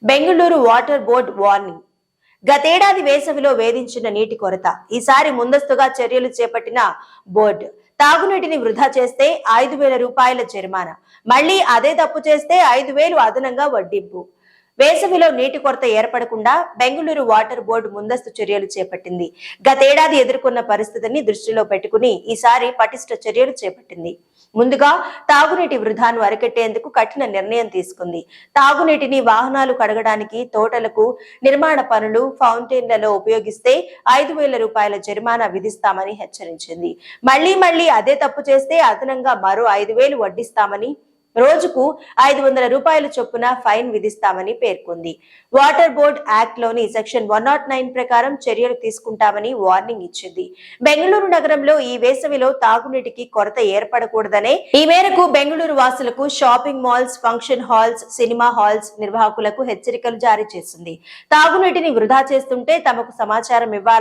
Bengaluru water board warning. గతేడాది వేసవిలో వేధించిన నీటి కొరత. ఈసారి ముందస్తుగా చర్యలు చేపట్టిన బోర్డు. తాగునీటిని వృధా చేస్తే 5,000 రూపాయల జరిమానా. మళ్లీ అదే తప్పు చేస్తే 5,000 అదనంగా వడ్డింపు. వేసవిలో నీటి కొరత ఏర్పడకుండా బెంగళూరు వాటర్ బోర్డు ముందస్తు చర్యలు చేపట్టింది. గతేడాది ఎదుర్కొన్న పరిస్థితిని దృష్టిలో పెట్టుకుని ఈసారి పటిష్ట చర్యలు చేపట్టింది. ముందుగా తాగునీటి వృధాను అరికట్టేందుకు కఠిన నిర్ణయం తీసుకుంది. తాగునీటిని వాహనాలు కడగడానికి, తోటలకు, నిర్మాణ పనులు, ఫౌంటైన్లలో ఉపయోగిస్తే 5,000 రూపాయల జరిమానా విధిస్తామని హెచ్చరించింది. మళ్లీ అదే తప్పు చేస్తే అదనంగా మరో 5,000 వడ్డిస్తామని, రోజుకు 500 రూపాయల చొప్పున ఫైన్ విధిస్తామని పేర్కొంది. వాటర్ బోర్డ్ యాక్ట్ లోని సెక్షన్ 109 ప్రకారం చర్యలు తీసుకుంటామని వార్నింగ్ ఇచ్చింది. బెంగళూరు నగరంలో ఈ వేసవిలో తాగునీటికి కొరత ఏర్పడకూడదనే ఈ మేరకు బెంగళూరు వాసులకు shopping malls, function halls, cinema halls నిర్వాహకులకు హెచ్చరికలు జారీ చేసింది. తాగునీటిని వృధా చేస్తుంటే తమకు సమాచారం ఇవ్వాలని